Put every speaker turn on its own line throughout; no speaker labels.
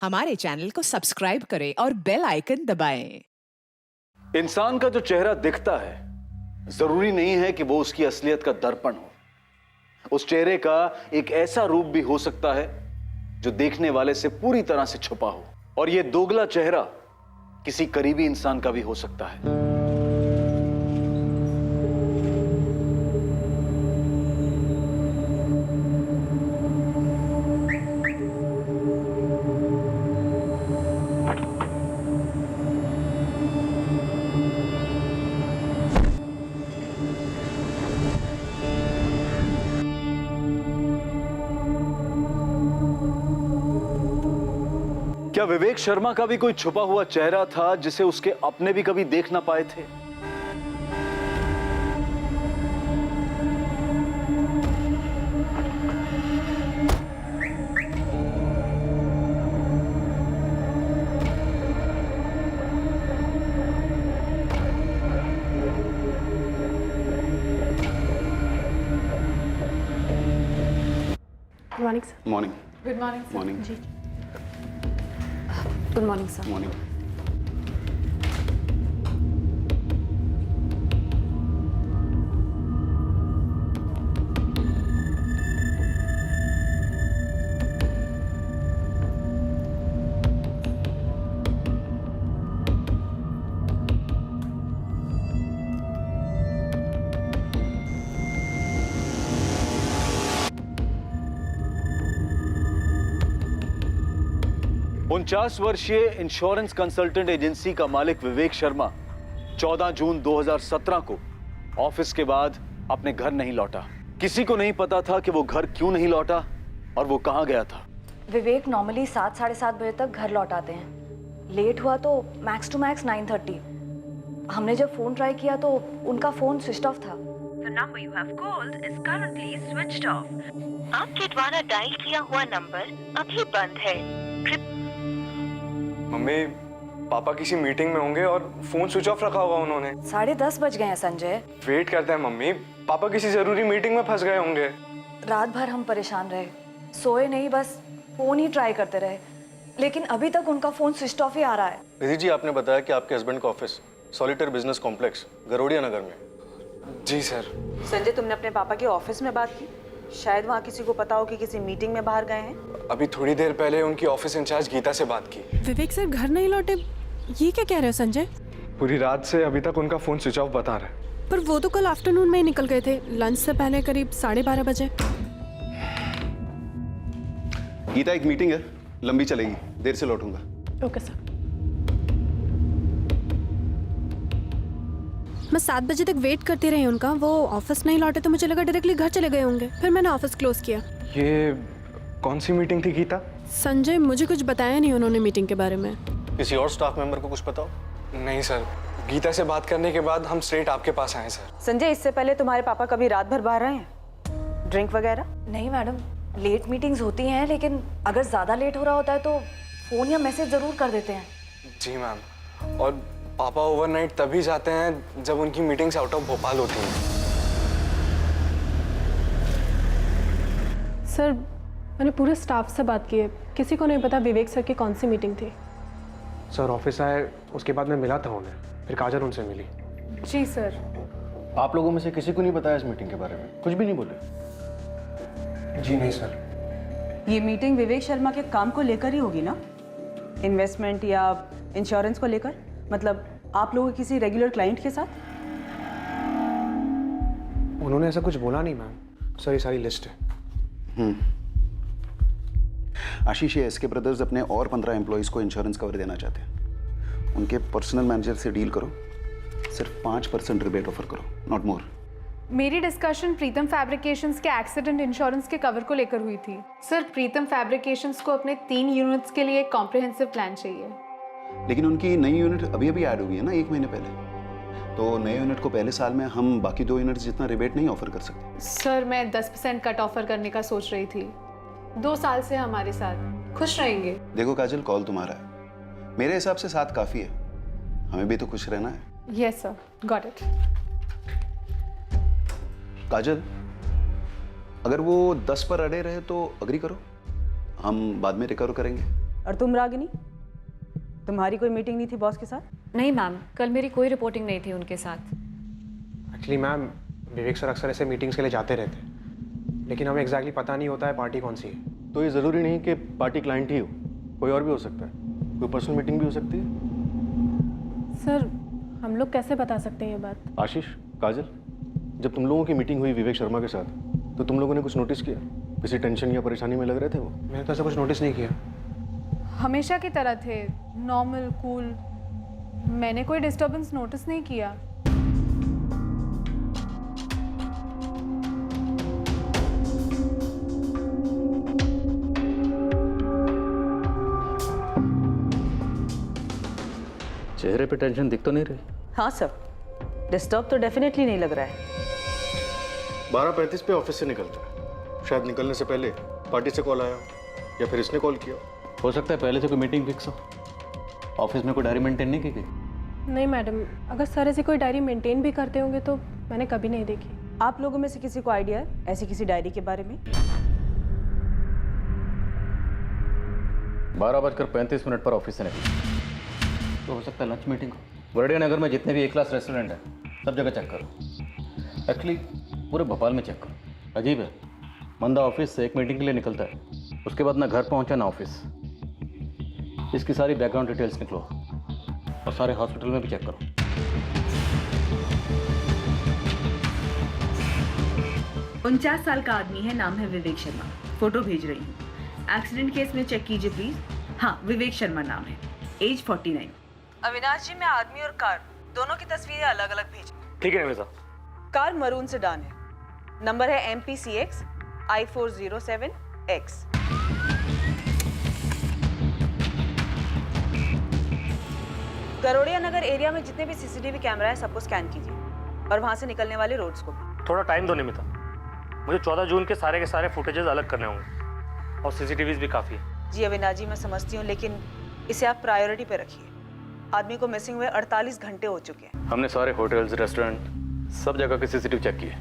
हमारे चैनल को सब्सक्राइब करें और बेल आइकन दबाएं।
इंसान का जो चेहरा दिखता है जरूरी नहीं है कि वो उसकी असलियत का दर्पण हो। उस चेहरे का एक ऐसा रूप भी हो सकता है जो देखने वाले से पूरी तरह से छुपा हो, और यह दोगला चेहरा किसी करीबी इंसान का भी हो सकता है। क्या विवेक शर्मा का भी कोई छुपा हुआ चेहरा था जिसे उसके अपने भी कभी देख ना पाए थे?
Good morning sir.
Morning.
Good morning sir.
Morning.
जी गुड मॉर्निंग सर।
मॉर्निंग। उनचास वर्षीय इंश्योरेंस कंसल्टेंट एजेंसी का मालिक विवेक शर्मा 14 जून 2017 को ऑफिस के बाद अपने घर नहीं लौटा। किसी को नहीं पता था कि वो घर क्यों नहीं लौटा और वो कहां गया था।
विवेक नॉर्मली 7-7:30 बजे तक घर लौट आते हैं। लेट हुआ तो मैक्स टू मैक्स 9:30। हमने जब फोन ट्राई किया तो उनका फोन स्विच ऑफ था।
The number you have called is currently switched off. आपके द्वारा डायल किया हुआ नंबर अभी बंद है।
मम्मी, पापा किसी मीटिंग में होंगे और फोन स्विच ऑफ रखा होगा उन्होंने।
10:30 बज गए हैं संजय।
वेट करते हैं मम्मी, पापा किसी जरूरी मीटिंग में फंस गए होंगे।
रात भर हम परेशान रहे, सोए नहीं, बस फोन ही ट्राई करते रहे, लेकिन अभी तक उनका फोन स्विच ऑफ ही आ रहा है।
निधि जी, आपने बताया कि आपके हस्बैंड का ऑफिस सॉलिटर बिजनेस कॉम्प्लेक्स गरोड़िया नगर में।
जी सर।
संजय, तुमने अपने पापा के ऑफिस में बात की? शायद वहाँ किसी को पता हो कि किसी मीटिंग में बाहर गए हैं।
अभी थोड़ी देर पहले उनकी ऑफिस इंचार्ज गीता से बात की।
विवेक सर घर नहीं लौटे, ये क्या कह रहे हो संजय?
पूरी रात से अभी तक उनका फोन स्विच ऑफ बता रहा है।
पर वो तो कल आफ्टरनून में ही निकल गए थे, लंच से पहले करीब 12:30 बजे।
गीता, एक मीटिंग है, लंबी चलेगी, देर से लौटूंगा।
Okay sir. मैं 7 बजे तक वेट करती रही उनका, वो ऑफिस नहीं लौटे तो मुझे लगा डायरेक्टली घर चले गए होंगे, फिर मैंने ऑफिस क्लोज किया।
ये कौन सी मीटिंग थी गीता?
संजय, मुझे कुछ बताया नहीं उन्होंने मीटिंग के बारे में।
किसी और स्टाफ मेंबर को कुछ पता हो?
नहीं सर, गीता से बात करने के बाद हम स्ट्रेट आपके पास आए सर।
संजय, इससे पहले तुम्हारे पापा कभी रात भर बाहर रहे हैं, ड्रिंक वगैरह?
नहीं मैडम, लेट मीटिंग्स होती हैं, लेकिन अगर ज़्यादा लेट हो रहा होता है तो फ़ोन या मैसेज ज़रूर कर देते हैं।
जी मैम, और पापा ओवरनाइट तभी जाते हैं जब उनकी मीटिंग्स आउट ऑफ भोपाल होती हैं।
सर, मैंने पूरे स्टाफ से बात की है, किसी को नहीं पता विवेक सर की कौन सी मीटिंग थी।
सर ऑफिस आए, उसके बाद मैं मिला था उन्हें, फिर काजल उनसे मिली।
जी सर।
आप लोगों में से किसी को नहीं बताया इस मीटिंग के बारे में? कुछ भी नहीं बोले?
जी नहीं सर।
ये मीटिंग विवेक शर्मा के काम को लेकर ही होगी ना? इन्वेस्टमेंट या इंश्योरेंस को लेकर? मतलब आप लोगों के किसी रेगुलर क्लाइंट के साथ?
उन्होंने ऐसा कुछ बोला नहीं मैम। सर, ये सारी लिस्ट है।
आशीष, ये एसके ब्रदर्स अपने और 15 एम्प्लॉइज को इंश्योरेंस कवर देना चाहते हैं। उनके पर्सनल मैनेजर से डील करो, सिर्फ 5% रिबेट ऑफर करो, नॉट मोर।
मेरी डिस्कशन प्रीतम फैब्रिकेशंस के एक्सीडेंट इंश्योरेंस के कवर को लेकर हुई थी। सर, प्रीतम फैब्रिकेशंस को अपने 3 यूनिट्स के लिए एक कॉम्प्रिहेंसिव प्लान चाहिए।
लेकिन उनकी नई यूनिट अभी अभी ऐड हुई है ना, 1 महीने पहले। तो नए यूनिट को पहले साल में हम बाकी 2 यूनिट्स जितना रिबेट नहीं ऑफर कर सकते।
सर, मैं 10% कट ऑफर करने का सोच रही थी। 2 साल से हमारे साथ खुश रहेंगे।
देखो काजल, कॉल तुम्हारा है, मेरे हिसाब से 7 काफी है, हमें भी तो खुश रहना है।
Yes sir, got it.
Kajal, अगर वो 10 पर अड़े रहे तो अग्री करो, हम बाद में रिकवर करेंगे।
और तुम रागिनी, तुम्हारी कोई मीटिंग नहीं थी बॉस के साथ?
नहीं मैम, कल मेरी कोई रिपोर्टिंग नहीं थी उनके साथ।
एक्चुअली मैम, विवेक सर अक्सर ऐसे मीटिंग्स के लिए जाते रहते हैं, लेकिन हमें एग्जैक्टली पता नहीं होता है पार्टी कौन सी है।
तो ये ज़रूरी नहीं कि पार्टी क्लाइंट ही हो, कोई और भी हो सकता है, कोई पर्सनल मीटिंग भी हो सकती है।
सर हम लोग कैसे बता सकते हैं ये बात?
आशीष, काजल, जब तुम लोगों की मीटिंग हुई विवेक शर्मा के साथ, तो तुम लोगों ने कुछ नोटिस किया? किसी टेंशन या परेशानी में लग रहे थे वो?
मैंने तो ऐसा कुछ नोटिस नहीं किया।
हमेशा की तरह थे, नॉर्मल, कूल। मैंने कोई डिस्टर्बेंस नोटिस नहीं किया।
चेहरे पे टेंशन दिख तो नहीं रही?
हाँ सर, डिस्टर्ब तो डेफिनेटली नहीं लग रहा है।
12:35 पे ऑफिस से निकलता है, शायद निकलने से पहले पार्टी से कॉल आया या फिर इसने कॉल किया।
हो सकता है पहले से कोई मीटिंग फिक्स हो। ऑफिस में कोई डायरी मेंटेन नहीं की गई?
नहीं मैडम, अगर सर ऐसी कोई डायरी मेंटेन भी करते होंगे तो मैंने कभी नहीं देखी।
आप लोगों में से किसी को आइडिया है ऐसी किसी डायरी के बारे में?
12:35 पर ऑफिस से निकला तो हो सकता है लंच मीटिंग हो। वर्डिया नगर में जितने भी ए क्लास रेस्टोरेंट हैं सब जगह चेक करो। एक्चुअली पूरे भोपाल में चेक करो। अजीब है, बंदा ऑफिस से एक मीटिंग के लिए निकलता है, उसके बाद ना घर पहुंचा ना ऑफिस। इसकी सारी बैकग्राउंड डिटेल्स निकलो और सारे हॉस्पिटल में भी चेक करो।
उनचास साल का आदमी है, नाम है विवेक शर्मा। फोटो भेज रही हूँ। एक्सीडेंट केस में चेक कीजिए प्लीज। हाँ, विवेक शर्मा नाम है, एज 49।
अविनाश जी, मैं आदमी और कार दोनों की तस्वीरें अलग अलग भेज।
ठीक है निमिषा।
कार मरून सेडान है, नंबर है MPCX I407X। गरोड़िया नगर एरिया में जितने भी CCTV कैमरा है सबको स्कैन कीजिए और वहां से निकलने वाले रोड्स को भी।
थोड़ा टाइम दो निमिता, मुझे 14 जून के सारे फुटेजेस अलग करने होंगे और CCTVs भी काफ़ी है।
जी अविनाश जी, मैं समझती हूँ, लेकिन इसे आप प्रायोरिटी पे रखिए। आदमी को मिसिंग हुए 48 घंटे हो चुके हैं।
हमने सारे होटल्स, रेस्टोरेंट, सब जगह के CCTV चेक किए,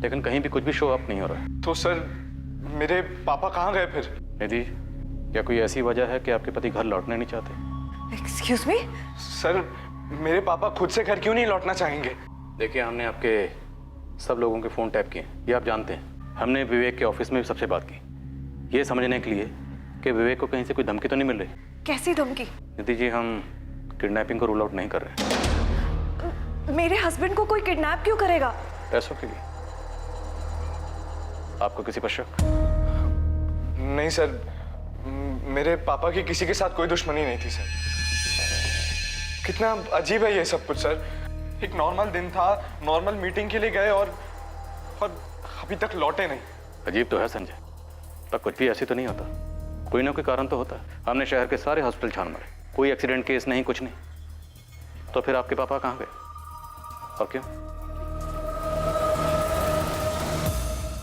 लेकिन कहीं भी कुछ भी शो अप नहीं हो रहा है।
तो सर मेरे पापा कहाँ गए फिर?
निधि, क्या कोई ऐसी वजह है कि आपके पति घर लौटना नहीं चाहते?
Excuse me?
सर मेरे पापा खुद से घर क्यों नहीं लौटना चाहेंगे?
देखिए, हमने आपके सब लोगों के फ़ोन टैप किए, ये आप जानते हैं। हमने विवेक के ऑफिस में भी सबसे बात की, ये समझने के लिए कि विवेक को कहीं से कोई धमकी तो नहीं मिल रही।
कैसी धमकी?
निधि जी, हम किडनैपिंग को रूल आउट नहीं कर रहे।
मेरे हस्बैंड को कोई किडनैप क्यों करेगा?
पैसों के लिए। आपको किसी पर शक?
नहीं सर, मेरे पापा की किसी के साथ कोई दुश्मनी नहीं थी सर। कितना अजीब है ये सब कुछ सर। एक नॉर्मल दिन था, नॉर्मल मीटिंग के लिए गए और अभी तक लौटे नहीं।
अजीब तो है संजय, पर कुछ भी ऐसे तो नहीं होता, कोई ना कोई कारण तो होता है। हमने शहर के सारे हॉस्पिटल छान मारे, कोई एक्सीडेंट केस नहीं, कुछ नहीं। तो फिर आपके पापा कहाँ गए और क्यों?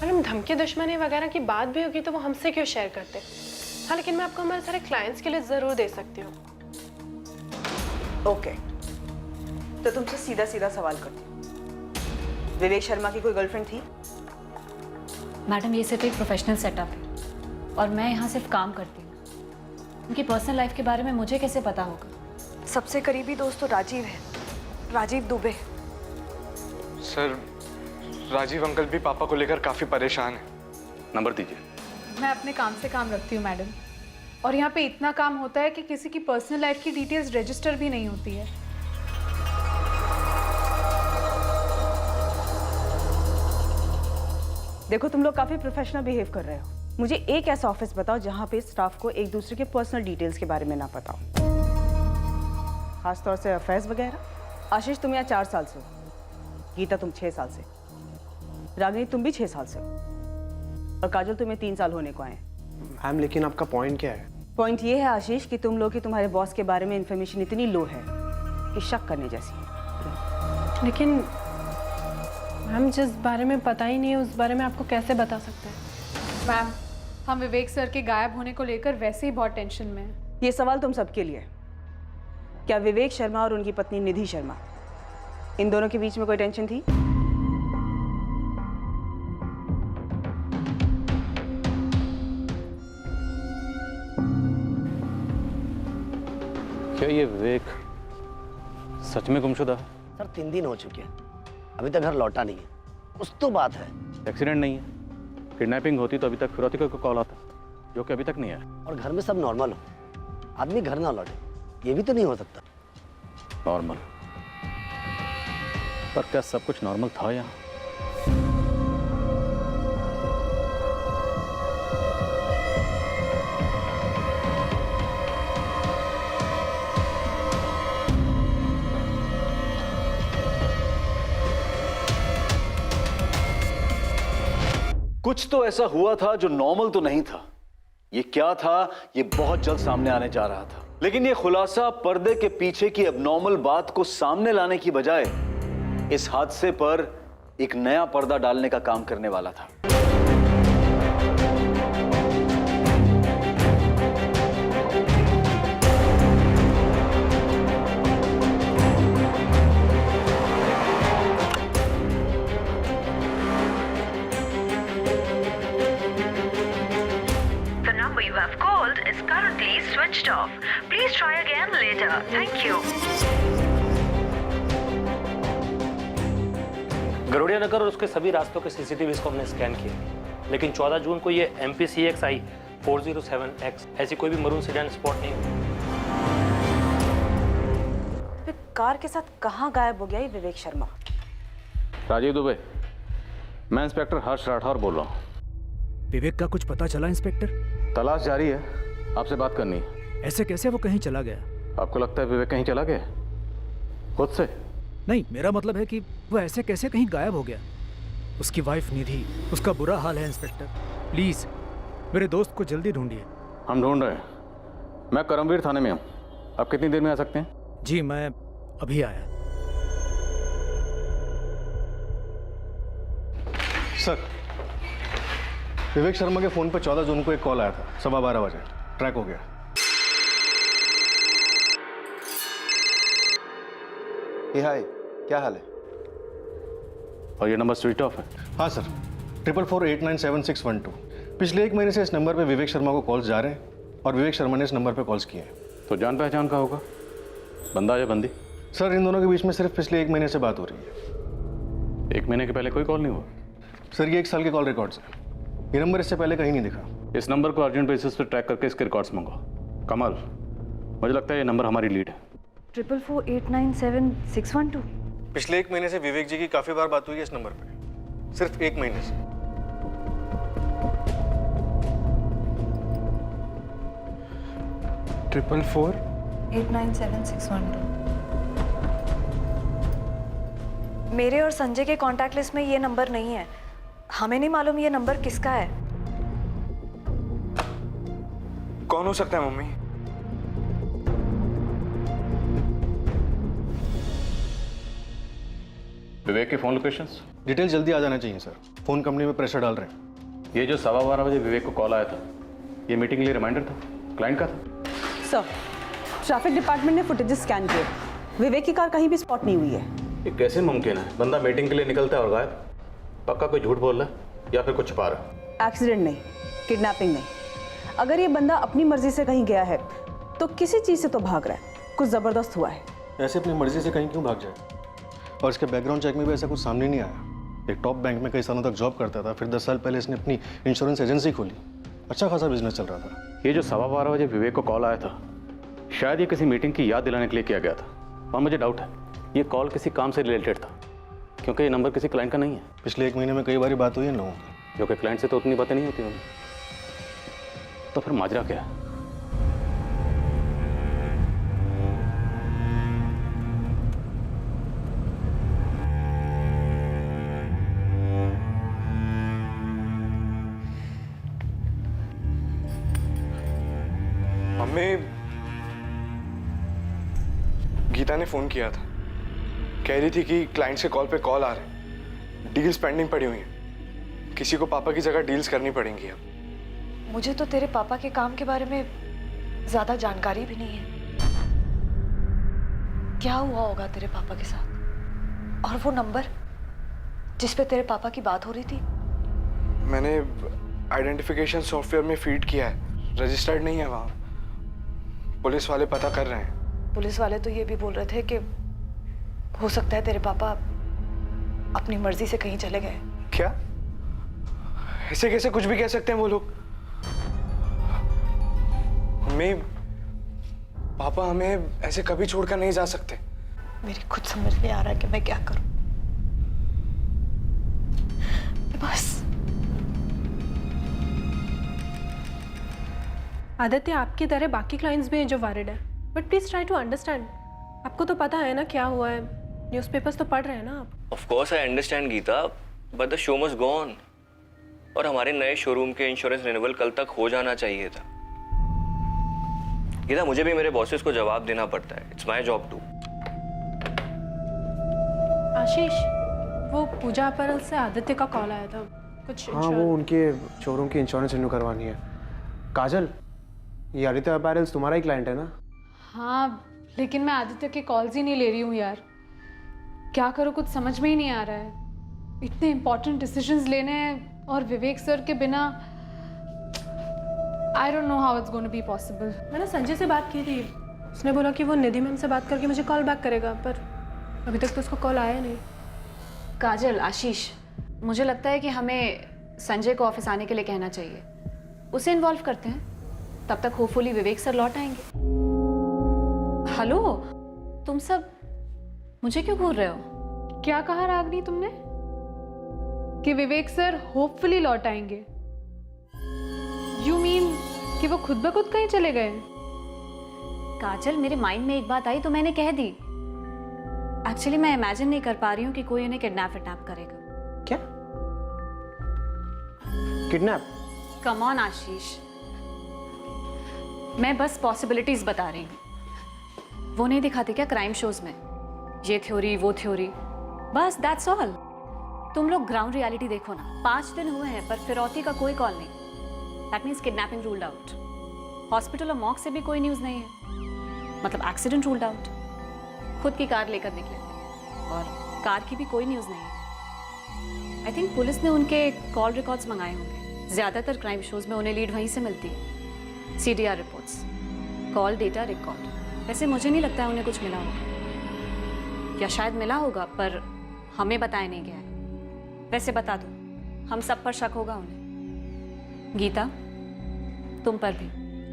मैडम, धमकी दुश्मनी वगैरह की बात भी होगी तो वो हमसे क्यों शेयर करते? हाँ, लेकिन मैं आपको हमारे सारे क्लाइंट्स के लिए जरूर दे सकती हूँ।
ओके, तो तुमसे सीधा सीधा सवाल करती हूँ, विवेक शर्मा की कोई गर्लफ्रेंड थी?
मैडम, ये सिर्फ एक प्रोफेशनल सेटअप है और मैं यहाँ सिर्फ काम करती हूँ। उनकी पर्सनल लाइफ के बारे में मुझे कैसे पता होगा? सबसे करीबी दोस्त तो राजीव है, राजीव दुबे।
सर राजीव अंकल भी पापा को लेकर काफी परेशान है।
नंबर दीजिए।
मैं अपने काम से काम रखती हूँ मैडम, और यहाँ पे इतना काम होता है कि किसी की पर्सनल लाइफ की डिटेल्स रजिस्टर भी नहीं होती है।
देखो, तुम लोग काफी प्रोफेशनल बिहेव कर रहे हो। मुझे एक ऐसा ऑफिस बताओ जहाँ पे स्टाफ को एक दूसरे के पर्सनल डिटेल्स के बारे में ना पता हो, खासतौर से अफेयर्स वगैरह। आशीष, तुम यहाँ 4 साल से हो, गीता तुम 6 साल से, रागिनी तुम भी 6 साल से हो, और काजल तुम्हें 3 साल होने को आए।
मैम, लेकिन आपका पॉइंट क्या है?
पॉइंट ये है आशीष कि तुम लोग की तुम्हारे बॉस के बारे में इंफॉर्मेशन इतनी लो है कि शक करने जैसी है।
लेकिन मैम, जिस बारे में पता ही नहीं है उस बारे में आपको कैसे बता सकते हैं?
मैम, हम विवेक सर के गायब होने को लेकर वैसे ही बहुत टेंशन में हैं।
ये सवाल तुम सबके लिए। क्या विवेक शर्मा और उनकी पत्नी निधि शर्मा, इन दोनों के बीच में कोई टेंशन थी?
क्या ये विवेक सच में गुमशुदा है?
सर 3 दिन हो चुके हैं, अभी तक घर लौटा नहीं है। कुछ तो बात है।
एक्सीडेंट नहीं है, किडनैपिंग होती तो अभी तक फिरौती का कॉल आता, जो कि अभी तक नहीं आया।
और घर में सब नॉर्मल हो, आदमी घर ना लौटे, ये भी तो नहीं हो सकता।
नॉर्मल? पर क्या सब कुछ नॉर्मल था यहाँ? कुछ तो ऐसा हुआ था जो नॉर्मल तो नहीं था। ये क्या था, ये बहुत जल्द सामने आने जा रहा था। लेकिन ये खुलासा पर्दे के पीछे की अबनॉर्मल बात को सामने लाने की बजाय इस हादसे पर एक नया पर्दा डालने का काम करने वाला था।
The number you have called is currently switched off. Please try again later. Thank you.
गरुड़िया नगर और उसके सभी रास्तों के सीसीटीवी को हमने स्कैन किए, लेकिन 14 जून को ये MPCXI 407X ऐसी कोई भी मरून सेडान स्पॉट नहीं हुई।
कार के साथ कहाँ गायब हो गया ये विवेक शर्मा?
राजीव दुबे, मैं इंस्पेक्टर हर्ष राठौर बोल रहा हूँ।
विवेक का कुछ पता चला इंस्पेक्टर?
तलाश जारी है, आपसे बात करनी है।
ऐसे कैसे वो कहीं चला गया?
आपको लगता है विवेक कहीं चला गया खुद से?
नहीं, मेरा मतलब है कि वो ऐसे कैसे कहीं गायब हो गया। उसकी वाइफ निधि, उसका बुरा हाल है इंस्पेक्टर। प्लीज मेरे दोस्त को जल्दी ढूंढिए।
हम ढूंढ रहे हैं। मैं करमवीर थाने में हूँ, आप कितनी देर में आ सकते हैं?
जी मैं अभी आया।
सर, विवेक शर्मा के फोन पर 14 जून को एक कॉल आया था 12:15 बजे। ट्रैक हो गया।
हाय, क्या हाल है?
और ये नंबर स्विच ऑफ है?
हाँ सर, 4448976112। पिछले 1 महीने से इस नंबर पे विवेक शर्मा को कॉल्स जा रहे हैं और विवेक शर्मा ने इस नंबर पे कॉल्स किए हैं।
तो जान पहचान का होगा, बंदा या बंदी?
सर इन दोनों के बीच में सिर्फ पिछले 1 महीने से बात हो रही है।
1 महीने के पहले कोई कॉल नहीं हुआ?
सर ये 1 साल के कॉल रिकॉर्ड्स हैं। ये नंबर इससे पहले कहीं नहीं दिखा।
इस नंबर को अर्जेंट बेसिस पे ट्रैक करके इसके रिकॉर्ड्स मंगाओ। कमल, मुझे लगता है ये नंबर हमारी लीड है।
4448976112।
पिछले 1 महीने से विवेक जी की काफी बार बात हुई है इस नंबर पे, सिर्फ 1 महीने से।
ट्रिपल 4
897612। मेरे और संजय के कांटेक्ट लिस्ट में ये नंबर नहीं है। हमें नहीं मालूम ये नंबर किसका है।
कौन हो सकता है मम्मी?
विवेक के फोन लोकेशंस?
डिटेल जल्दी आ जाना चाहिए सर, फोन कंपनी में प्रेशर डाल रहे हैं।
ये जो 12:15 बजे विवेक को कॉल आया था, ये मीटिंग के लिए रिमाइंडर था, क्लाइंट का था?
सर, ट्रैफिक डिपार्टमेंट ने फुटेजेस स्कैन किए, विवेक की कार कहीं भी स्पॉट नहीं हुई है।
ये कैसे मुमकिन है? बंदा मीटिंग के लिए निकलता है और गायब। पक्का कोई झूठ बोल रहा है या फिर कुछ छुपा रहा है?
एक्सीडेंट नहीं, किडनैपिंग नहीं। अगर ये बंदा अपनी मर्जी से कहीं गया है तो किसी चीज से तो भाग रहा है, कुछ जबरदस्त हुआ है।
ऐसे अपनी मर्जी से कहीं क्यों भाग जाए? और इसके बैकग्राउंड चेक में भी ऐसा कुछ सामने नहीं आया। एक टॉप बैंक में कई सालों तक जॉब करता था, फिर 10 साल पहले इसने अपनी इंश्योरेंस एजेंसी खोली। अच्छा खासा बिजनेस चल रहा था।
ये जो 12:15 बजे विवेक को कॉल आया था, शायद ये किसी मीटिंग की याद दिलाने के लिए किया गया था। और मुझे डाउट है ये कॉल किसी काम से रिलेटेड था, क्योंकि ये नंबर किसी क्लाइंट का नहीं है।
पिछले 1 महीने में कई बार बात हुई है लोगों की,
जो कि क्लाइंट से तो उतनी बातें नहीं होती होंगी। तो फिर माजरा क्या है?
मम्मी, गीता ने फोन किया था, कह रही थी कि क्लाइंट से कॉल पे कॉल आ रहे हैं, डील्स पेंडिंग पड़ी हुई हैं, किसी को पापा की जगह डील्स करनी पड़ेंगी अब।
मुझे तो तेरे पापा के काम के बारे में ज्यादा जानकारी भी नहीं है। क्या हुआ होगा तेरे पापा के साथ? और वो नंबर जिस पे तेरे पापा की बात हो रही थी?
मैंने आइडेंटिफिकेशन सॉफ्टवेयर में फीड किया है, रजिस्टर्ड नहीं है वहाँ। पुलिस वाले पता कर रहे हैं।
पुलिस वाले तो ये भी बोल रहे थे कि हो सकता है तेरे पापा अपनी मर्जी से कहीं चले गए।
क्या? ऐसे कैसे कुछ भी कह सकते हैं वो लोग? मम्मी, पापा हमें ऐसे कभी छोड़कर नहीं जा सकते।
मेरी खुद समझ नहीं आ रहा कि मैं क्या करूं। बस
आदित्य, आपकी तरह बाकी क्लाइंट्स भी हैं जो वरिड है, but please try to understand. आपको तो पता है ना क्या हुआ है, न्यूज़पेपर्स तो पढ़ रहे हैं ना आप।
Of course I understand Geeta, but the show must go on. और हमारे नए शोरूम के इंश्योरेंस रिन्यूअल कल तक हो जाना चाहिए था। गीता, मुझे भी मेरे बॉसेस को जवाब देना पड़ता है। It's my job too.
Ashish, वो पूजा अपैरल से आदित्य का कॉल आया था कुछ।
हाँ, वो उनके शोरूम की इंश्योरेंस रिन्यू करवानी है। काजल, ये आदित्य अपैरल्स तुम्हारा ही क्लाइंट है ना?
हाँ, लेकिन मैं आदित्य के कॉल्स ही नहीं ले रही हूँ यार। क्या करूँ, कुछ समझ में ही नहीं आ रहा है। इतने इंपॉर्टेंट डिसीजंस लेने हैं और विवेक सर के बिना I don't know how it's going to be possible.
मैंने संजय से बात की थी, उसने बोला कि वो निधि मैम से बात करके मुझे कॉल बैक करेगा, पर अभी तक तो उसको कॉल आया नहीं।
काजल, आशीष, मुझे लगता है कि हमें संजय को ऑफिस आने के लिए कहना चाहिए। उसे इन्वॉल्व करते हैं, तब तक होपफुली विवेक सर लौट आएंगे। हेलो, तुम सब मुझे क्यों घूर रहे हो?
क्या कहा रागनी तुमने? कि विवेक सर होपफुली लौट आएंगे? यू मीन कि वो खुद ब खुद कहीं चले गए?
काजल, मेरे माइंड में एक बात आई तो मैंने कह दी। एक्चुअली मैं इमेजिन नहीं कर पा रही हूँ कि कोई उन्हें किडनैप करेगा।
क्या? किडनैप?
कम ऑन आशीष, मैं बस पॉसिबिलिटीज बता रही हूँ। वो नहीं दिखाते क्या क्राइम शोज में, ये थ्योरी वो थ्योरी, बस दैट्स ऑल। तुम लोग ग्राउंड रियलिटी देखो ना। 5 दिन हुए हैं पर फिरौती का कोई कॉल नहीं। That means kidnapping ruled out. Hospital और मॉर्ग से भी कोई न्यूज़ नहीं है, मतलब एक्सीडेंट रूल्ड आउट। खुद की कार लेकर निकले और कार की भी कोई न्यूज़ नहीं है। आई थिंक पुलिस ने उनके कॉल रिकॉर्ड्स मंगाए होंगे। ज़्यादातर क्राइम शोज में उन्हें लीड वहीं से मिलती है। CDR reports, call data record. वैसे मुझे नहीं लगता है उन्हें कुछ मिला होगा, या शायद मिला होगा पर हमें बताया नहीं गया है। वैसे बता दो, हम सब पर शक होगा उन्हें। गीता, तुम पर भी।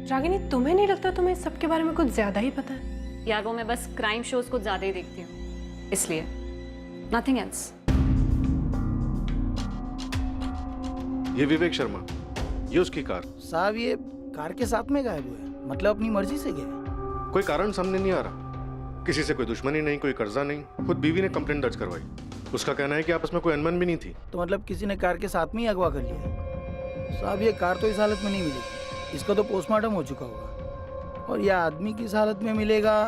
रागिनी, तुम्हें नहीं लगता तुम्हें सबके बारे में कुछ ज्यादा ही पता है?
यार, वो मैं बस क्राइम शोज कुछ ज्यादा ही देखती हूँ, इसलिए, नथिंग एल्स।
ये विवेक शर्मा, ये उसकी कार।
साहब, ये कार के साथ में गायब हुए, मतलब अपनी मर्जी से गए?
कोई कारण सामने नहीं आ रहा। किसी से कोई दुश्मनी नहीं, कोई कर्जा नहीं। खुद बीवी ने कंप्लेंट दर्ज करवाई। उसका कहना है कि आपस में कोई अनबन भी नहीं थी।
तो मतलब किसी ने कार के साथ में ही अगवा कर लिया? साहब, ये कार तो इस हालत में नहीं मिलेगी, इसका तो पोस्टमार्टम हो चुका होगा। और यह आदमी किस हालत में मिलेगा,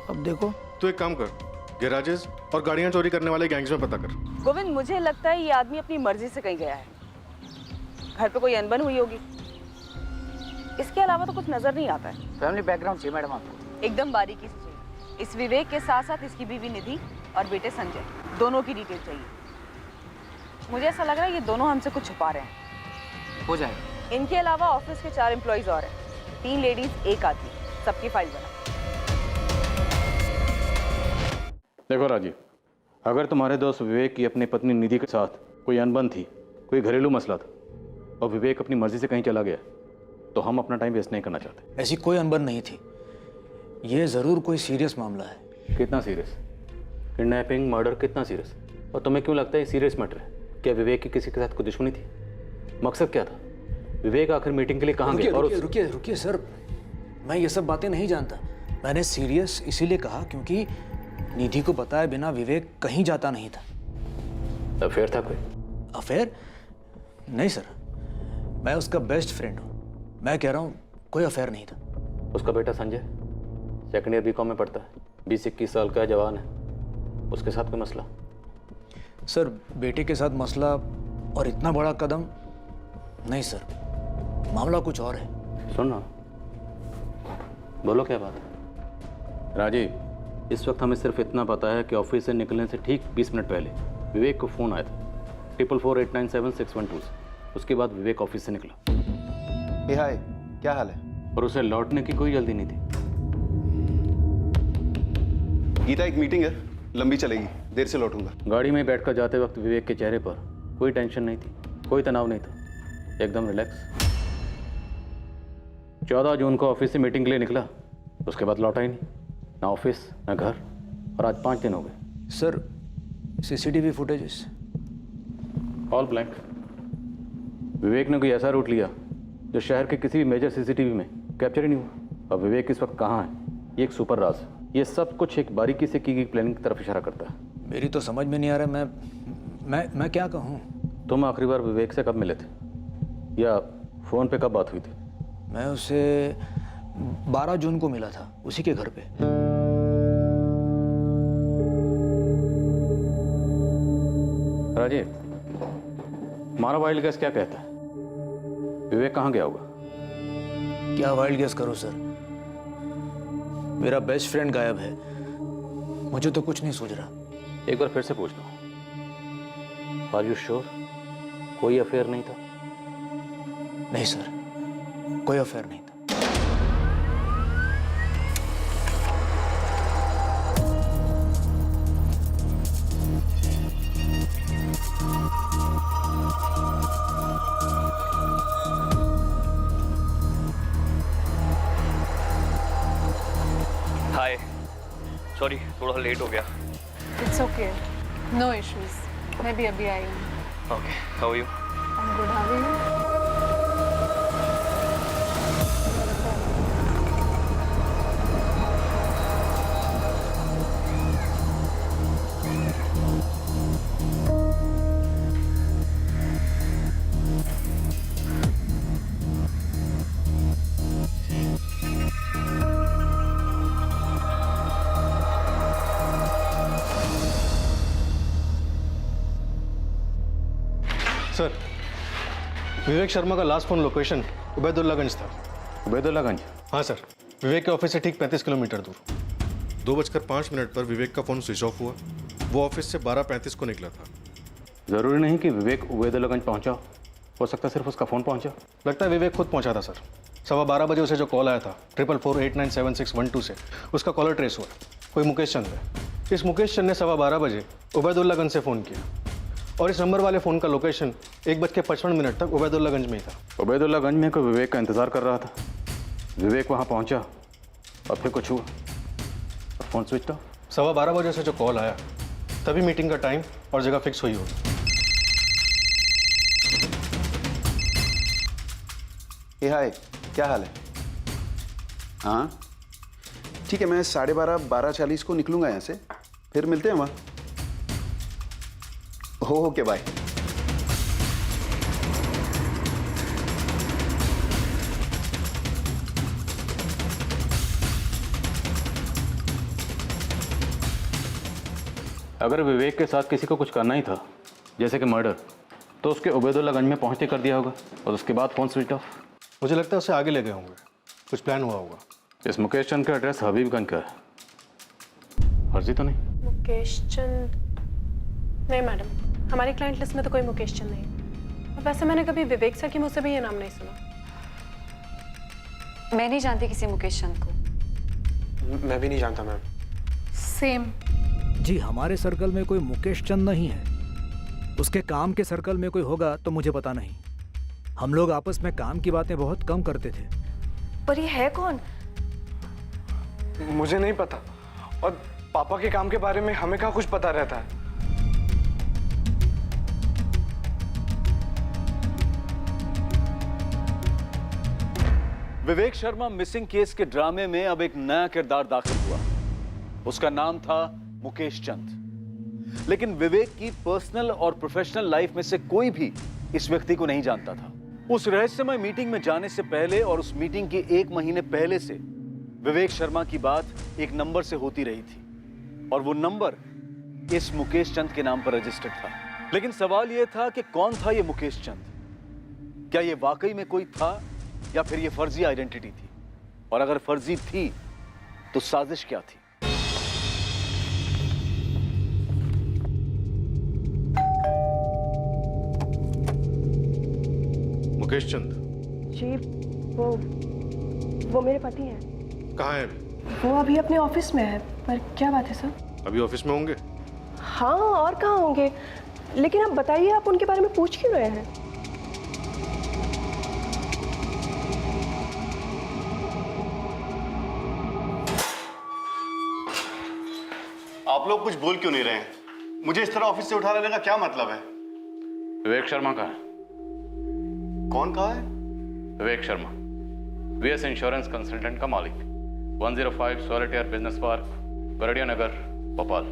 अब देखो।
तो एक काम कर, गैराजेस और गाड़ियां चोरी करने वाले गैंग्स में पता कर।
गोविंद, मुझे लगता है ये आदमी अपनी मर्जी से कहीं गया है। घर पे कोई अनबन हुई होगी, इसके अलावा तो कुछ नजर नहीं आता है।
फैमिली बैकग्राउंड चाहिए मैडम आपको?
एकदम बारीकी से चाहिए। इस विवेक के साथ साथ इसकी बीवी निधि और बेटे संजय, दोनों की डिटेल चाहिए। मुझे ऐसा लग रहा है ये दोनों हमसे कुछ छुपा रहे हैं।
हो जाएगा।
इनके अलावा ऑफिस के 4 एम्प्लॉइज और हैं, 3 लेडीज 1 आदमी, सबकी फाइल बना।
देखो राजीव, अगर तुम्हारे दोस्त विवेक की अपनी पत्नी निधि के साथ कोई अनबन थी, कोई घरेलू मसला था और विवेक अपनी मर्जी से कहीं चला गया, तो हम अपना टाइम वेस्ट नहीं करना चाहते।
ऐसी कोई अनबन नहीं थी, ये जरूर कोई सीरियस मामला है।
कितना सीरियस? किडनैपिंग, मर्डर, कितना सीरियस? और तुम्हें क्यों लगता है ये सीरियस मैटर है? क्या विवेक की किसी के साथ कोई दुश्मनी थी? मकसद क्या था? विवेक आखिर मीटिंग के लिए कहाँ गया?
रुकिए सर, मैं ये सब बातें नहीं जानता। मैंने सीरियस इसीलिए कहा क्योंकि निधि को बताए बिना विवेक कहीं जाता नहीं था।
अफेयर था कोई?
अफेयर? नहीं सर, मैं उसका बेस्ट फ्रेंड हूँ। मैं कह रहा हूँ कोई अफेयर नहीं था।
उसका बेटा संजय सेकंड ईयर B.Com में पढ़ता है, 20-21 साल का जवान है, उसके साथ कोई मसला?
सर, बेटे के साथ मसला और इतना बड़ा कदम? नहीं सर, मामला कुछ और है।
सुन ना, बोलो क्या बात है? राजीव, इस वक्त हमें सिर्फ इतना पता है कि ऑफिस से निकलने से ठीक 20 मिनट पहले विवेक को फ़ोन आया था 444897-612 से। उसके बाद विवेक ऑफिस से निकला।
हाय, क्या हाल है?
और उसे लौटने की कोई जल्दी नहीं थी।
गीता, एक मीटिंग है, लंबी चलेगी, देर से लौटूंगा।
गाड़ी में बैठकर जाते वक्त विवेक के चेहरे पर कोई टेंशन नहीं थी, कोई तनाव नहीं था, एकदम रिलैक्स। 14 जून को ऑफिस से मीटिंग के लिए निकला, उसके बाद लौटा ही नहीं, ना ऑफिस ना घर, और आज 5 दिन हो गए।
Sir CCTV footages
all blank. Vivek ने कोई ऐसा रूट लिया जो शहर के किसी भी मेजर सीसीटीवी में कैप्चर ही नहीं हुआ। और विवेक इस वक्त कहाँ है, ये एक सुपर राज है। ये सब कुछ एक बारीकी से की गई प्लानिंग की तरफ इशारा करता है।
मेरी तो समझ में नहीं आ रहा, मैं क्या कहूँ।
तुम आखिरी बार विवेक से कब मिले थे, या फ़ोन पे कब बात हुई थी?
मैं उसे 12 जून को मिला था, उसी के घर पे।
राजीव, हमारा वाइल्ड गैस क्या कहता है, विवेक कहाँ गया होगा?
क्या वाइल्ड गेस करो सर, मेरा बेस्ट फ्रेंड गायब है, मुझे तो कुछ नहीं सूझ रहा।
एक बार फिर से पूछ लो, आर यू श्योर कोई अफेयर नहीं था?
नहीं सर, कोई अफेयर नहीं था।
हाय, सॉरी थोड़ा लेट हो गया।
इट्स ओके, नो इश्यूज, मैं भी अभी आई हूँ।
Okay, how are you?
I am good, how are you?
Sir, Vivek Sharma का लास्ट फोन लोकेशन उबैदुल्लागंज था।
उबैदुल्लागंज?
हाँ सर, विवेक के ऑफिस से ठीक 35 किलोमीटर दूर।
2:05 पर विवेक का फोन स्विच ऑफ हुआ। वो ऑफिस से 12:35 को निकला था।
जरूरी नहीं कि विवेक उबैदुल्लागंज पहुंचा हो सकता है सिर्फ उसका फोन पहुंचा।
लगता है विवेक खुद पहुंचा था सर। 12:15 बजे उसे जो कॉल आया था 444897612 से, उसका कॉलर ट्रेस हुआ, कोई मुकेश चंद है। इस मुकेश चंद ने 12:15 बजे उबैदुल्लागंज से फ़ोन किया और इस नंबर वाले फ़ोन का लोकेशन 1:55 तक उबैदुल्लागंज में ही था।
उबैदुल्लागंज में कोई विवेक का इंतज़ार कर रहा था, विवेक वहाँ पहुँचा और फिर कुछ हुआ और फ़ोन स्विच ऑफ।
12:15 बजे से जो कॉल आया तभी मीटिंग का टाइम और जगह फिक्स हुई होगी।
हे हाय, क्या हाल है? हाँ ठीक है, मैं 12:30 12:40 को निकलूंगा यहाँ से, फिर मिलते हैं वहाँ। Okay bye.
अगर विवेक के साथ किसी को कुछ करना ही था, जैसे कि मर्डर, तो उसके उबैदुल्लागंज में पहुंचते कर दिया होगा और उसके बाद फ़ोन स्विच ऑफ।
मुझे लगता है उसे आगे ले गए होंगे, कुछ प्लान हुआ होगा।
इस मुकेश चंद का एड्रेस हबीबगंज का है, फर्जी तो नहीं?
मुकेश चंद? नहीं मैडम, हमारी क्लाइंट लिस्ट में तो कोई मुकेश चंद नहीं। और वैसे मैंने कभी विवेक सर के मुँह से भी ये नाम नहीं सुना।
मैं नहीं जानती किसी मुकेश चंद को।
मैं भी नहीं जानता मैम।
सेम।
जी, हमारे सर्कल में कोई मुकेश चंद नहीं है। उसके काम के सर्कल में कोई होगा तो मुझे पता नहीं। हम लोग आपस में काम की बातें बहुत कम करते थे।
पर ये है कौन?
मुझे नहीं पता, और पापा के काम के बारे में हमें क्या कुछ पता रहता है।
विवेक शर्मा मिसिंग केस के ड्रामे में अब एक नया किरदार दाखिल हुआ। उसका नाम था मुकेश चंद। लेकिन विवेक की पर्सनल और प्रोफेशनल लाइफ में से कोई भी इस व्यक्ति को नहीं जानता था। उस रहस्यमय मीटिंग में जाने से पहले और उस मीटिंग के 1 महीने पहले से विवेक शर्मा की बात एक नंबर से होती रही थी, और वो नंबर इस मुकेश चंद के नाम पर रजिस्टर्ड था। लेकिन सवाल यह था कि कौन था ये मुकेश चंद? क्या ये वाकई में कोई था या फिर ये फर्जी आइडेंटिटी थी? और अगर फर्जी थी तो साजिश क्या थी?
मुकेश चंद?
जी, वो मेरे पति हैं।
कहाँ है अभी?
वो अभी अपने ऑफिस में है, पर क्या बात है सर?
अभी ऑफिस में होंगे?
हाँ, और कहाँ होंगे? लेकिन आप बताइए, आप उनके बारे में पूछ क्यों रहे हैं?
आप लोग कुछ बोल क्यों नहीं रहे हैं? मुझे इस तरह ऑफिस से उठा लेने का क्या मतलब है?
विवेक शर्मा कहाँ है?
कौन कहा है?
Vivek Sharma, VS insurance consultant का मालिक, 105 सॉलिटेयर बिजनेस पार्क, बरड़िया नगर, भोपाल।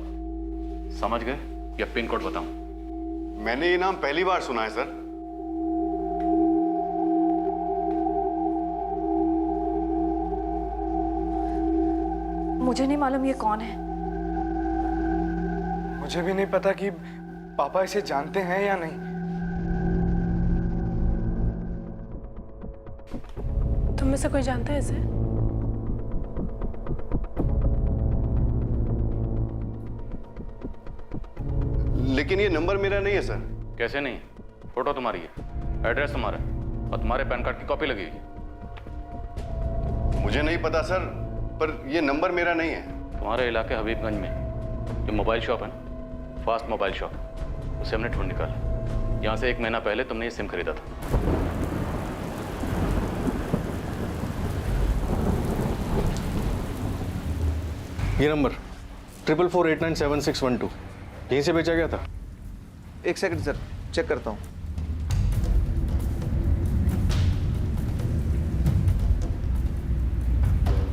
समझ गए या पिन कोड बताऊं?
मैंने ये नाम पहली बार सुना है सर।
मुझे नहीं मालूम ये कौन है।
मुझे भी नहीं पता कि पापा इसे जानते हैं या नहीं।
तुम में से कोई जानता है इसे?
लेकिन ये नंबर मेरा नहीं है सर।
कैसे नहीं? फोटो तुम्हारी है, एड्रेस तुम्हारा है और तुम्हारे पैन कार्ड की कॉपी लगी हुई है।
मुझे नहीं पता सर, पर ये नंबर मेरा नहीं है।
तुम्हारे इलाके हबीबगंज में जो मोबाइल शॉप है ना, फास्ट मोबाइल शॉप, उसे हमने ढूंढ निकाला। यहाँ से 1 महीना पहले तुमने ये सिम खरीदा था।
ये नंबर 4448976112 यहीं से बेचा गया था।
एक सेकंड सर, चेक करता हूँ।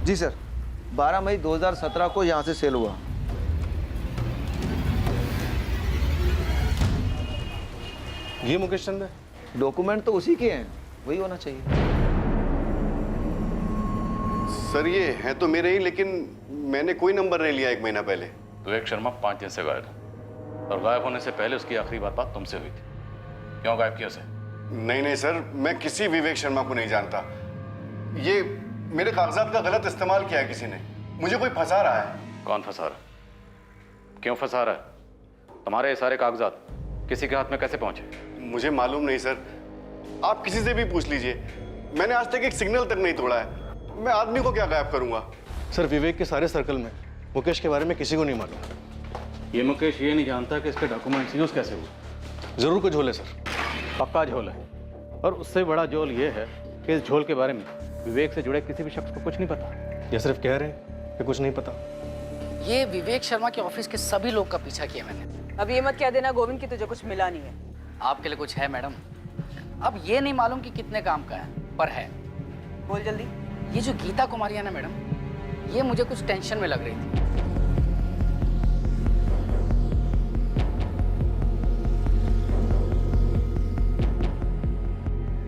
जी सर, 12 मई 2017 को यहाँ से सेल हुआ।
ये मुकेश चंद है?
डॉक्यूमेंट तो उसी के हैं, वही होना चाहिए।
सर ये है तो मेरे ही, लेकिन मैंने कोई नंबर नहीं लिया 1 महीना पहले।
विवेक शर्मा 5 दिन से गायब है और गायब होने से पहले उसकी आखिरी बात तुमसे हुई थी। क्यों गायब किया उसे?
नहीं नहीं सर, मैं किसी विवेक शर्मा को नहीं जानता। ये मेरे कागजात का गलत इस्तेमाल किया है किसी ने। मुझे कोई फंसा रहा है।
कौन फंसा रहा है? क्यों फंसा रहा है? तुम्हारे ये सारे कागजात किसी के हाथ में कैसे पहुंचे?
मुझे मालूम नहीं सर, आप किसी से भी पूछ लीजिए। मैंने आज तक एक सिग्नल तक नहीं तोड़ा है। मैं आदमी को क्या गायब करूंगा?
सर विवेक के सारे सर्कल में मुकेश के बारे में किसी को नहीं मालूम।
ये मुकेश ये नहीं जानता कि इसके डॉक्यूमेंट्स यूज कैसे हुए।
जरूर कोई झोल है सर।
पक्का झोल है, और उससे बड़ा झोल ये है कि इस झोल के बारे में विवेक से जुड़े किसी भी शख्स को कुछ नहीं पता।
या सिर्फ कह रहे हैं कि कुछ नहीं पता।
ये विवेक शर्मा के ऑफिस के सभी लोग का पीछा किया मैंने।
अब ये मत कह देना गोविंद की तुझे कुछ मिला नहीं है।
आपके लिए कुछ है मैडम? अब ये नहीं मालूम कि कितने काम का है, पर है।
बोल जल्दी।
ये जो गीता कुमारी है ना मैडम, ये मुझे कुछ टेंशन में लग रही थी।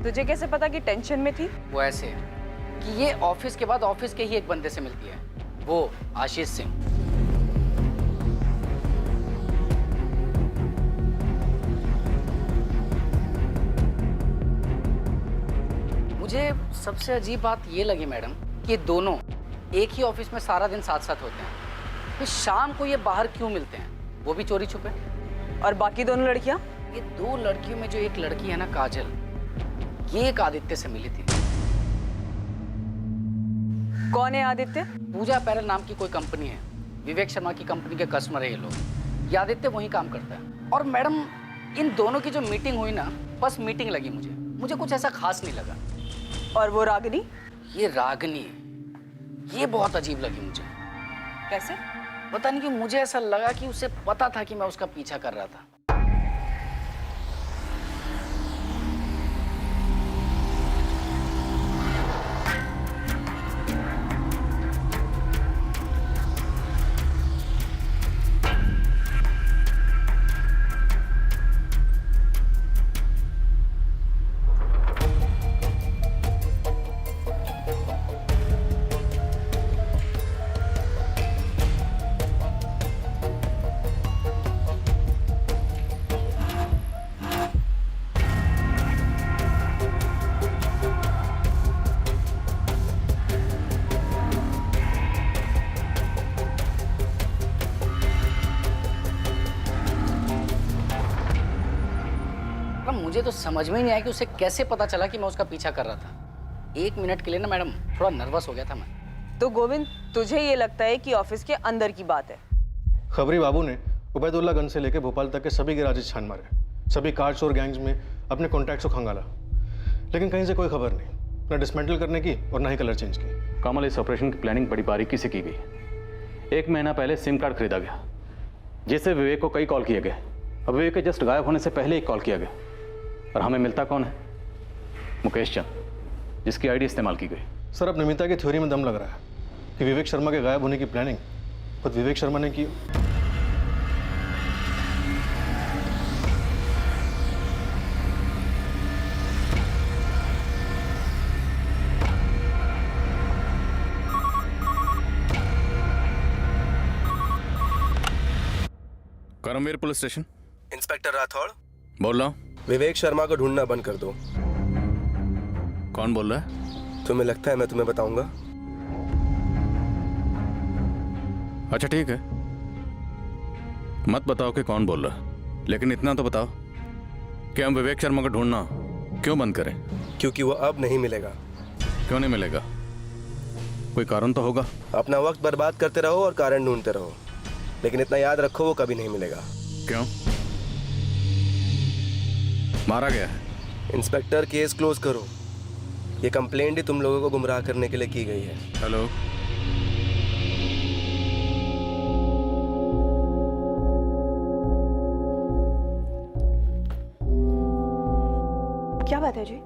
तुझे कैसे पता कि टेंशन में थी?
वो ऐसे है कि ये ऑफिस के बाद ऑफिस के ही एक बंदे से मिलती है, वो आशीष सिंह। मुझे सबसे अजीब बात ये लगी मैडम कि ये दोनों एक ही ऑफिस में सारा दिन साथ साथ होते हैं, फिर शाम को ये बाहर क्यों मिलते हैं, वो भी चोरी छुपे?
और बाकी दोनों लड़कियां?
ये 2 लड़कियों में जो एक लड़की है ना काजल, ये एक आदित्य से मिली थी।
कौन है आदित्य?
पूजा पैरल नाम की कोई कंपनी है, विवेक शर्मा की कंपनी के कस्टमर है ये लोग। ये आदित्य वहीं काम करता है। और मैडम इन दोनों की जो मीटिंग हुई ना, बस मीटिंग लगी मुझे कुछ ऐसा खास नहीं लगा।
और वो रागिनी?
ये रागिनी, ये बहुत अजीब लगी मुझे।
कैसे?
पता नहीं क्यों मुझे ऐसा लगा कि उसे पता था कि मैं उसका पीछा कर रहा था। मुझे तो समझ में ही नहीं आया कि उसे कैसे पता चला कि मैं उसका पीछा कर रहा था। 1 मिनट के लिए ना मैडम थोड़ा नर्वस हो गया था मैं।
तो गोविंद, तुझे ये लगता है कि ऑफिस के अंदर की बात है?
खबरी बाबू ने उबैदुल्लागंज से लेकर भोपाल तक के सभी गैराजेस छान मारे, सभी कार चोर गैंग्स में अपने कॉन्टैक्ट्स को खंगाला, लेकिन कहीं से कोई खबर नहीं, ना डिसमेंटल करने की और ना ही कलर चेंज की।
कमल, इस ऑपरेशन की प्लानिंग बड़ी बारीकी से की गई। 1 महीना पहले सिम कार्ड खरीदा गया, जिससे विवेक को कई कॉल किए गए। अब विवेक के जस्ट गायब होने से पहले एक कॉल किया गया, और हमें मिलता कौन है? मुकेश चंद, जिसकी आईडी इस्तेमाल की गई।
सर, अब नमिता की थ्योरी में दम लग रहा है कि विवेक शर्मा के गायब होने की प्लानिंग खुद विवेक शर्मा ने की।
Karamveer police station.
Inspector Rathore
बोल रहा हूँ।
विवेक शर्मा को ढूंढना बंद कर दो।
कौन बोल रहा है?
तुम्हें लगता है मैं तुम्हें बताऊंगा?
अच्छा ठीक है, मत बताओ कि कौन बोल रहा है, लेकिन इतना तो बताओ कि हम विवेक शर्मा को ढूंढना क्यों बंद करें?
क्योंकि वो अब नहीं मिलेगा।
क्यों नहीं मिलेगा? कोई कारण तो होगा।
अपना वक्त बर्बाद करते रहो और कारण ढूंढते रहो, लेकिन इतना याद रखो वो कभी नहीं मिलेगा।
क्यों? मारा गया है?
इंस्पेक्टर, केस क्लोज करो। ये कंप्लेंट ही तुम लोगों को गुमराह करने के लिए की गई है।
हेलो,
क्या बात है जी?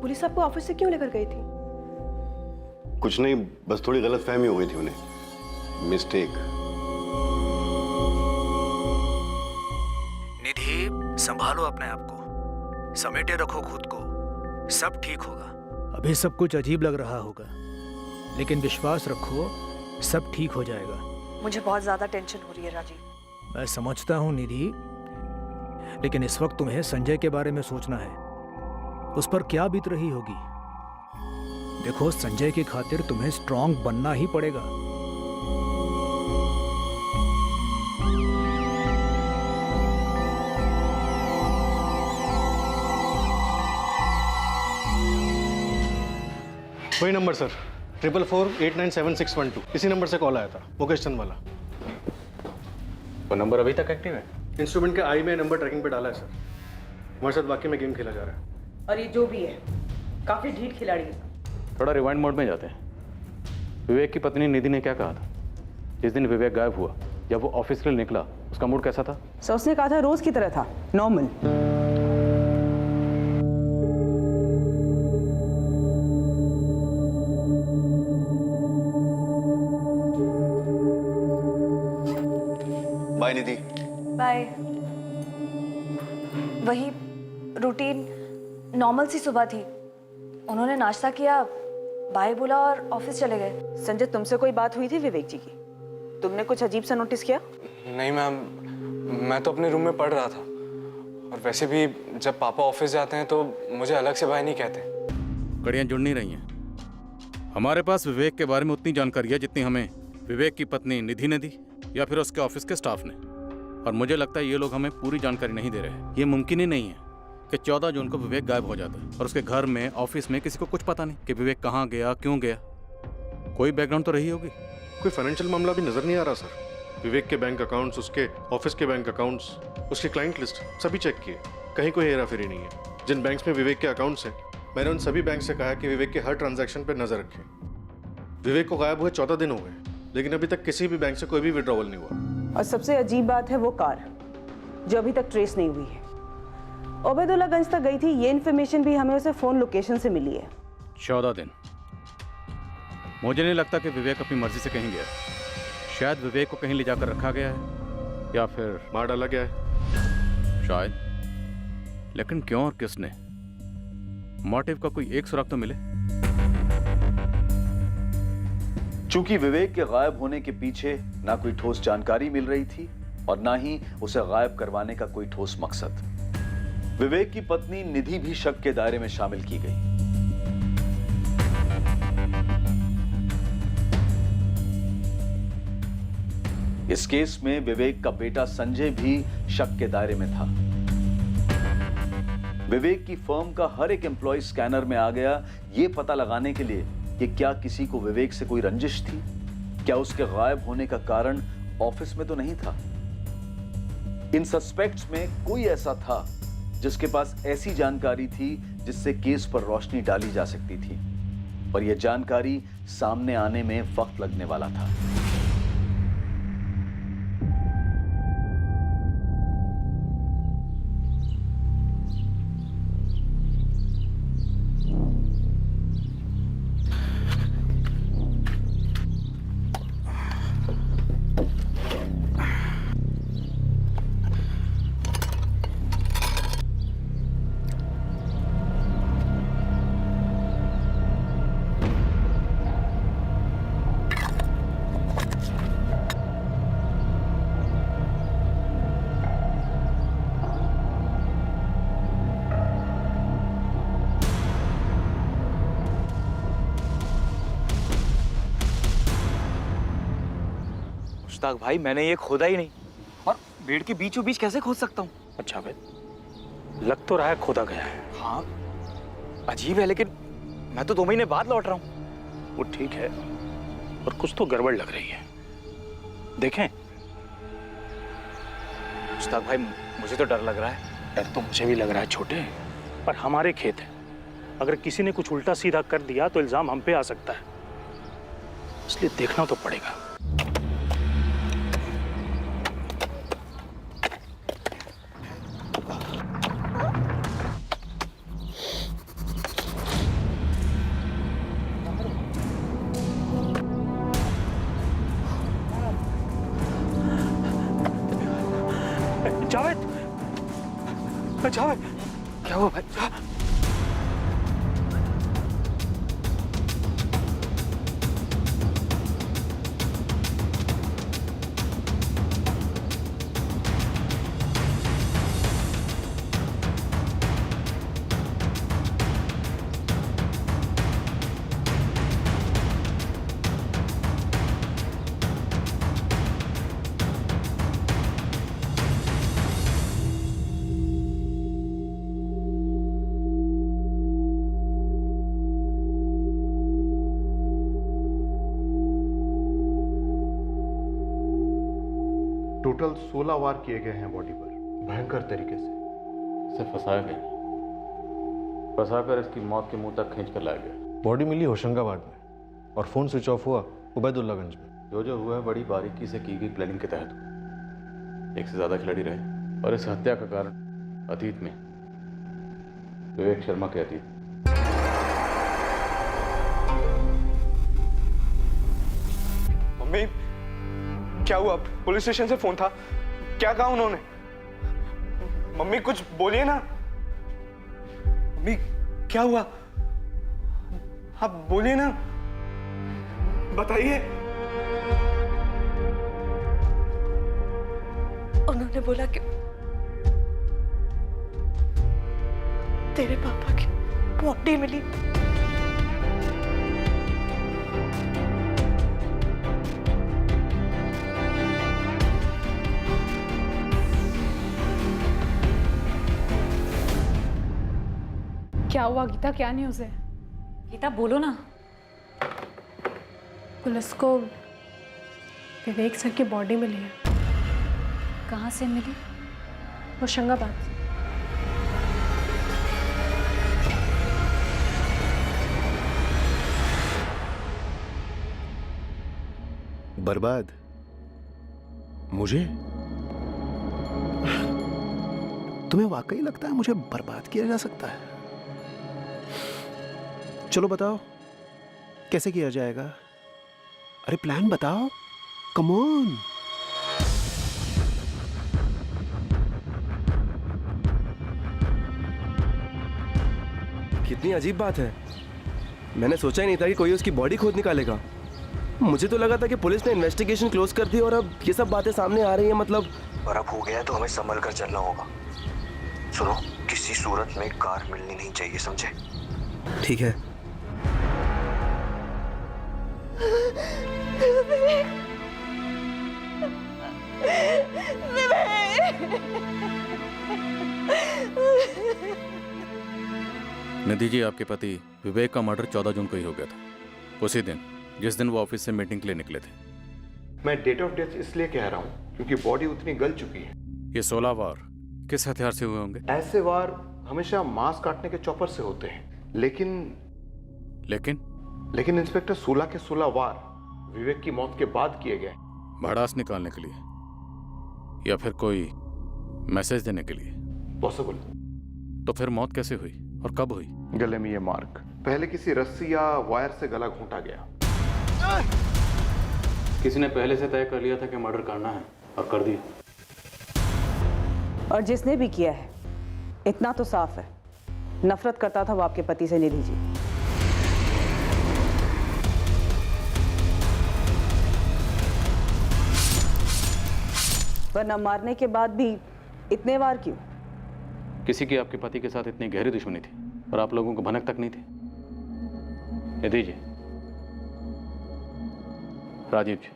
पुलिस आपको ऑफिस से क्यों लेकर गई थी?
कुछ नहीं, बस थोड़ी गलतफहमी हो गई थी उन्हें, मिस्टेक।
निधि, संभालो अपने आप को, समेटे रखो खुद को, सब ठीक होगा। अभी सब कुछ अजीब लग रहा होगा, लेकिन विश्वास रखो, सब ठीक हो जाएगा।
मुझे बहुत ज्यादा टेंशन हो रही है राजीव।
मैं समझता हूँ निधि, लेकिन इस वक्त तुम्हें संजय के बारे में सोचना है। उस पर क्या बीत रही होगी। देखो, संजय की खातिर तुम्हें स्ट्रांग बनना ही पड़ेगा।
वही नंबर सर, 444897612, इसी नंबर से कॉल आया था, मुकेश चंद वाला।
वो नंबर अभी तक एक्टिव है?
इंस्ट्रूमेंट के आई में नंबर ट्रैकिंग पे डाला है सर। हमारे साथ वाकई में गेम खेला जा रहा है।
और ये जो भी है, काफी ढीठ खिलाड़ी है।
थोड़ा रिवाइंड मोड में जाते हैं। विवेक की पत्नी निधि ने क्या कहा था जिस दिन विवेक गायब हुआ? जब वो ऑफिस के लिए निकला, उसका मूड कैसा था?
सो उसने कहा था रोज की तरह था, नॉर्मल।
बाय निधि।
बाय। वही रूटीन नॉर्मल सी सुबह थी। उन्होंने नाश्ता किया, बाय बोला और ऑफिस चले गए।
संजय, तुमसे कोई बात हुई थी विवेक जी की? तुमने कुछ अजीब सा नोटिस किया?
नहीं मैम, मैं तो अपने रूम में पढ़ रहा था, और वैसे भी जब पापा ऑफिस जाते हैं तो मुझे अलग से बाय नहीं कहते।
कड़ियाँ जुड़ नहीं रही हैं। हमारे पास विवेक के बारे में उतनी जानकारी है जितनी हमें विवेक की पत्नी निधि ने दी या फिर उसके ऑफिस के स्टाफ ने, और मुझे लगता है ये लोग हमें पूरी जानकारी नहीं दे रहे। ये मुमकिन ही नहीं है कि 14 जून को विवेक गायब हो जाता है और उसके घर में, ऑफिस में किसी को कुछ पता नहीं कि विवेक कहाँ गया, क्यों गया। कोई बैकग्राउंड तो रही होगी।
कोई फाइनेंशियल मामला भी नजर नहीं आ रहा सर। विवेक के बैंक अकाउंट्स, उसके ऑफिस के बैंक अकाउंट्स, उसकी क्लाइंट लिस्ट सभी चेक किए, कहीं कोई हेरा फेरी नहीं है। जिन बैंक्स में विवेक के अकाउंट्स हैं, मैंने उन सभी बैंक से कहा कि विवेक के हर ट्रांजैक्शन पर नजर रखें। विवेक को गायब हुए 14 दिन हो गए, लेकिन अभी तक किसी भी बैंक से कोई भी विड्रॉवल नहीं हुआ।
और सबसे अजीब बात है वो कार, जो अभी तक ट्रेस नहीं हुई है। उबैदुल्लागंज तक गई थी, ये इन्फॉर्मेशन भी हमें उसे फोन लोकेशन से मिली है।
14 दिन। मुझे नहीं लगता कि विवेक अपनी मर्जी से कहीं गया। शायद विवेक को कहीं ले जाकर रखा गया है या फिर
मार डाला गया है
शायद। लेकिन क्यों और किसने? मोटिव का कोई एक सुराग तो मिले।
चूंकि विवेक के गायब होने के पीछे ना कोई ठोस जानकारी मिल रही थी और ना ही उसे गायब करवाने का कोई ठोस मकसद, विवेक की पत्नी निधि भी शक के दायरे में शामिल की गई। इस केस में विवेक का बेटा संजय भी शक के दायरे में था। विवेक की फर्म का हर एक एम्प्लॉय स्कैनर में आ गया, यह पता लगाने के लिए कि क्या किसी को विवेक से कोई रंजिश थी? क्या उसके गायब होने का कारण ऑफिस में तो नहीं था? इन सस्पेक्ट्स में कोई ऐसा था जिसके पास ऐसी जानकारी थी जिससे केस पर रोशनी डाली जा सकती थी, पर यह जानकारी सामने आने में वक्त लगने वाला था।
मुश्ताक भाई, मैंने ये खोदा ही नहीं, और पेड़ के बीचों बीच कैसे खोद सकता हूँ?
अच्छा भाई, लग तो रहा है खोदा गया है।
हाँ, अजीब है, लेकिन मैं तो 2 महीने बाद लौट रहा हूँ।
वो ठीक है, और कुछ तो गड़बड़ लग रही है। देखें?
मुश्ताक भाई, मुझे तो डर लग रहा है।
डर तो मुझे भी लग रहा है छोटे, पर हमारे खेत है। अगर किसी ने कुछ उल्टा सीधा कर दिया तो इल्जाम हम पे आ सकता है, इसलिए देखना तो पड़ेगा। जावेद, जावेद,
क्या हुआ भाई?
टोटल 16 वार किए गए हैं बॉडी पर, भयंकर तरीके से।
इसे फंसाया गया, फंसाकर इसकी मौत के मुंह तक खींच कर लाया गया।
बॉडी मिली होशंगाबाद में और फ़ोन स्विच ऑफ हुआ उबैदुल्लागंज में।
जो हुआ है बड़ी बारीकी से की गई प्लानिंग के तहत हुआ। एक से ज़्यादा खिलाड़ी रहे और इस हत्या का कारण अतीत में विवेक शर्मा के अतीत।
मम्मी, क्या हुआ? पुलिस स्टेशन से फोन था, क्या कहा उन्होंने? मम्मी कुछ बोलिए ना। मम्मी क्या हुआ? आप बोलिए ना, बताइए।
उन्होंने बोला कि तेरे पापा की बॉडी मिली।
क्या हुआ गीता, क्या न्यूज़ है?
गीता बोलो ना।
पुलिस को विवेक सर की बॉडी मिली है।
कहाँ से मिली?
होशंगाबाद।
बर्बाद? मुझे? तुम्हें वाकई लगता है मुझे बर्बाद किया जा सकता है? चलो बताओ कैसे किया जाएगा? अरे प्लान बताओ, कम ऑन।
कितनी अजीब बात है। मैंने सोचा ही नहीं था कि कोई उसकी बॉडी खोद निकालेगा। मुझे तो लगा था कि पुलिस ने इन्वेस्टिगेशन क्लोज कर दी और अब ये सब बातें सामने आ रही हैं। मतलब
और अब हो गया तो हमें संभल कर चलना होगा। सुनो, किसी सूरत में कार मिलनी नहीं चाहिए, समझे?
ठीक है।
निधि जी, आपके पति विवेक का मर्डर 14 जून को ही हो गया था। उसी दिन जिस दिन वो ऑफिस से मीटिंग के लिए निकले थे।
मैं डेट ऑफ डेथ इसलिए कह रहा हूँ क्योंकि बॉडी उतनी गल चुकी है।
ये 16 वार किस हथियार से हुए होंगे?
ऐसे वार हमेशा मांस काटने के चॉपर से होते हैं, लेकिन इंस्पेक्टर 16 के 16 वार विवेक की मौत के बाद किए गए।
भड़ास निकालने के लिए या फिर कोई मैसेज देने के लिए?
पॉसिबल।
तो फिर मौत कैसे हुई और कब हुई?
गले में ये मार्क पहले किसी रस्सी या वायर से गला घोंटा गया।
किसी ने पहले से तय कर लिया था कि मर्डर करना है और कर दिया।
और जिसने भी किया है इतना तो साफ है, नफरत करता था वो आपके पति से, निधि जी। वरना मारने के बाद भी इतने वार क्यों?
किसी की आपके पति के साथ इतनी गहरी दुश्मनी थी और आप लोगों को भनक तक नहीं थी? निधि जी, राजीव जी,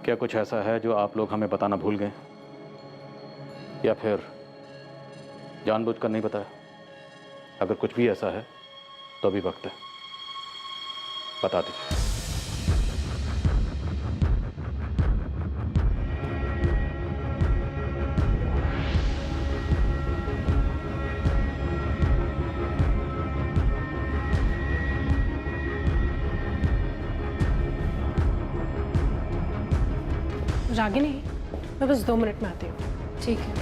क्या कुछ ऐसा है जो आप लोग हमें बताना भूल गए या फिर जानबूझकर नहीं बताया? अगर कुछ भी ऐसा है तो अभी वक्त है, बता दीजिए।
रागिनी, मैं बस 2 मिनट में आती हूँ।
ठीक है।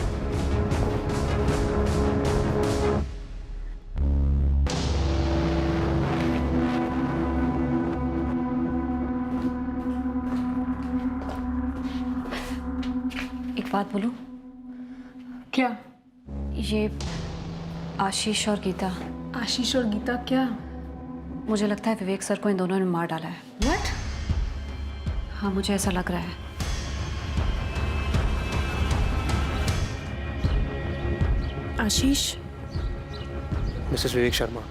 एक बात बोलूं?
क्या?
ये आशीष और गीता।
आशीष और गीता क्या?
मुझे लगता है विवेक सर को इन दोनों ने मार डाला है।
What?
हाँ, मुझे ऐसा लग रहा है।
आशीष?
मिसेस विवेक शर्मा।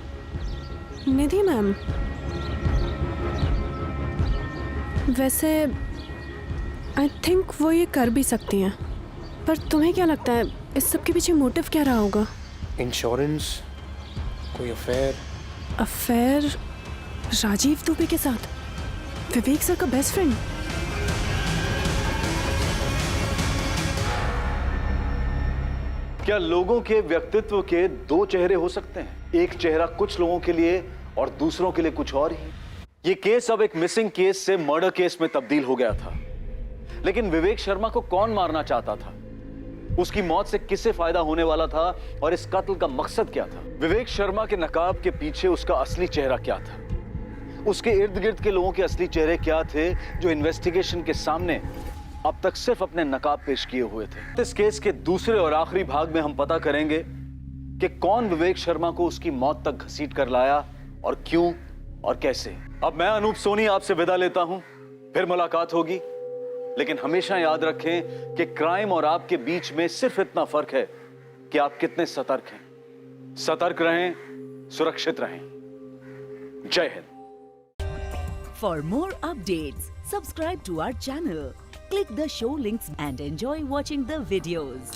निधि मैम, वैसे आई थिंक वो ये कर भी सकती हैं, पर तुम्हें क्या लगता है इस सब के पीछे मोटिव क्या रहा होगा?
इंश्योरेंस, कोई अफेयर?
अफेयर राजीव दुबे के साथ? विवेक सर का बेस्ट फ्रेंड?
क्या लोगों के व्यक्तित्व के 2 चेहरे हो सकते हैं? एक चेहरा कुछ लोगों के लिए और दूसरों के लिए कुछ और ही। ये केस अब एक मिसिंग केस से मर्डर केस में तब्दील हो गया था, लेकिन विवेक शर्मा को कौन मारना चाहता था? उसकी मौत से किसे फायदा होने वाला था और इस कत्ल का मकसद क्या था? विवेक शर्मा के नकाब के पीछे उसका असली चेहरा क्या था? उसके इर्द गिर्द के लोगों के असली चेहरे क्या थे जो इन्वेस्टिगेशन के सामने अब तक सिर्फ अपने नकाब पेश किए हुए थे? इस केस के दूसरे और आखिरी भाग में हम पता करेंगे कि कौन विवेक शर्मा को उसकी मौत तक घसीट कर लाया और क्यों और कैसे। अब मैं अनूप सोनी आपसे विदा लेता हूं, फिर मुलाकात होगी, लेकिन हमेशा याद रखें कि क्राइम और आपके बीच में सिर्फ इतना फर्क है कि आप कितने सतर्क हैं। सतर्क रहें, सुरक्षित रहें। जय Hind.
For more updates, subscribe to our channel, click the show links and enjoy watching the videos.